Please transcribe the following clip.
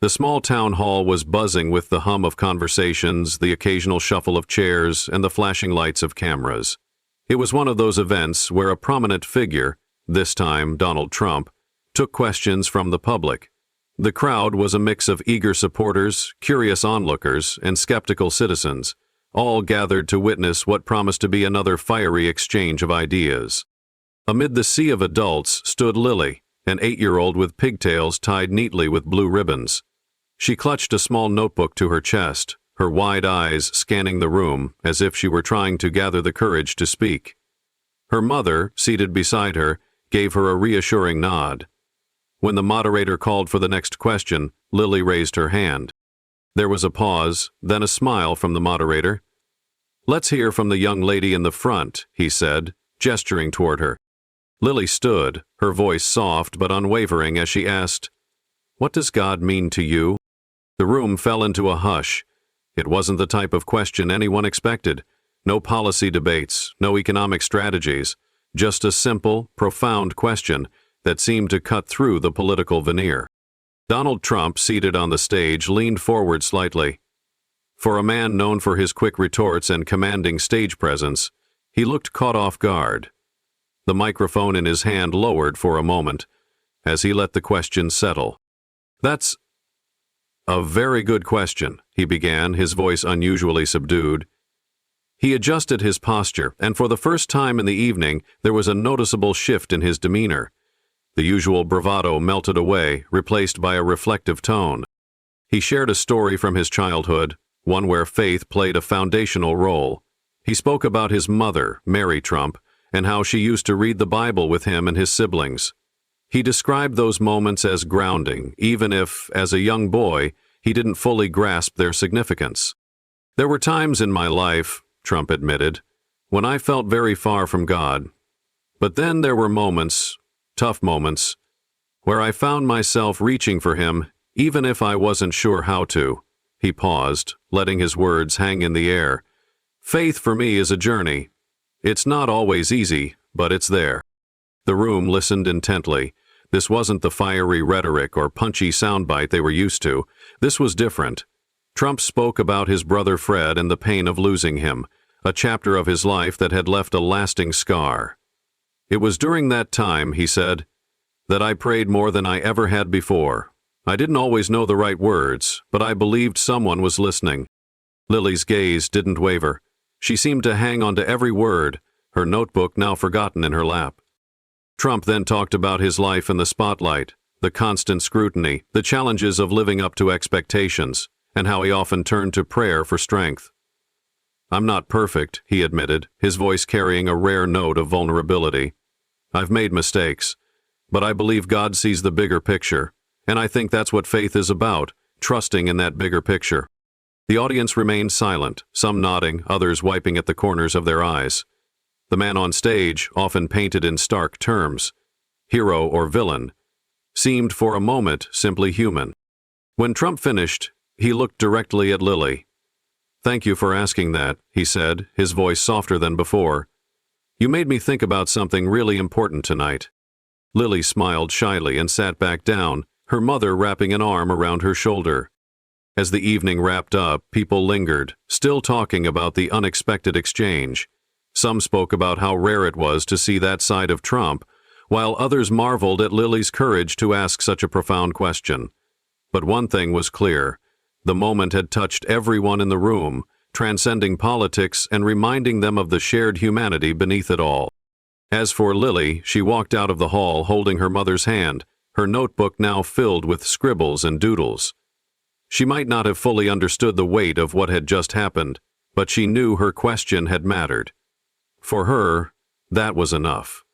The small town hall was buzzing with the hum of conversations, the occasional shuffle of chairs, and the flashing lights of cameras. It was one of those events where a prominent figure, this time Donald Trump, took questions from the public. The crowd was a mix of eager supporters, curious onlookers, and skeptical citizens, all gathered to witness what promised to be another fiery exchange of ideas. Amid the sea of adults stood Lily, an 8-year-old with pigtails tied neatly with blue ribbons. She clutched a small notebook to her chest, her wide eyes scanning the room as if she were trying to gather the courage to speak. Her mother, seated beside her, gave her a reassuring nod. When the moderator called for the next question, Lily raised her hand. There was a pause, then a smile from the moderator. "Let's hear from the young lady in the front," he said, gesturing toward her. Lily stood, her voice soft but unwavering as she asked, "What does God mean to you?" The room fell into a hush. It wasn't the type of question anyone expected. No policy debates, no economic strategies, just a simple, profound question that seemed to cut through the political veneer. Donald Trump, seated on the stage, leaned forward slightly. For a man known for his quick retorts and commanding stage presence, he looked caught off guard. The microphone in his hand lowered for a moment, as he let the question settle. "That's a very good question," he began, his voice unusually subdued. He adjusted his posture, and for the first time in the evening, there was a noticeable shift in his demeanor. The usual bravado melted away, replaced by a reflective tone. He shared a story from his childhood, one where faith played a foundational role. He spoke about his mother, Mary Trump, and how she used to read the Bible with him and his siblings. He described those moments as grounding, even if, as a young boy, he didn't fully grasp their significance. "There were times in my life," Trump admitted, "when I felt very far from God. But then there were moments, tough moments, where I found myself reaching for him, even if I wasn't sure how to." He paused, letting his words hang in the air. "Faith for me is a journey. It's not always easy, but it's there." The room listened intently. This wasn't the fiery rhetoric or punchy soundbite they were used to. This was different. Trump spoke about his brother Fred and the pain of losing him, a chapter of his life that had left a lasting scar. "It was during that time," he said, "that I prayed more than I ever had before. I didn't always know the right words, but I believed someone was listening." Lily's gaze didn't waver. She seemed to hang on to every word, her notebook now forgotten in her lap. Trump then talked about his life in the spotlight, the constant scrutiny, the challenges of living up to expectations, and how he often turned to prayer for strength. "I'm not perfect," he admitted, his voice carrying a rare note of vulnerability. "I've made mistakes, but I believe God sees the bigger picture, and I think that's what faith is about, trusting in that bigger picture." The audience remained silent, some nodding, others wiping at the corners of their eyes. The man on stage, often painted in stark terms, hero or villain, seemed for a moment simply human. When Trump finished, he looked directly at Lily. "Thank you for asking that," he said, his voice softer than before. "You made me think about something really important tonight." Lily smiled shyly and sat back down, her mother wrapping an arm around her shoulder. As the evening wrapped up, people lingered, still talking about the unexpected exchange. Some spoke about how rare it was to see that side of Trump, while others marveled at Lily's courage to ask such a profound question. But one thing was clear. The moment had touched everyone in the room, transcending politics and reminding them of the shared humanity beneath it all. As for Lily, she walked out of the hall holding her mother's hand, her notebook now filled with scribbles and doodles. She might not have fully understood the weight of what had just happened, but she knew her question had mattered. For her, that was enough.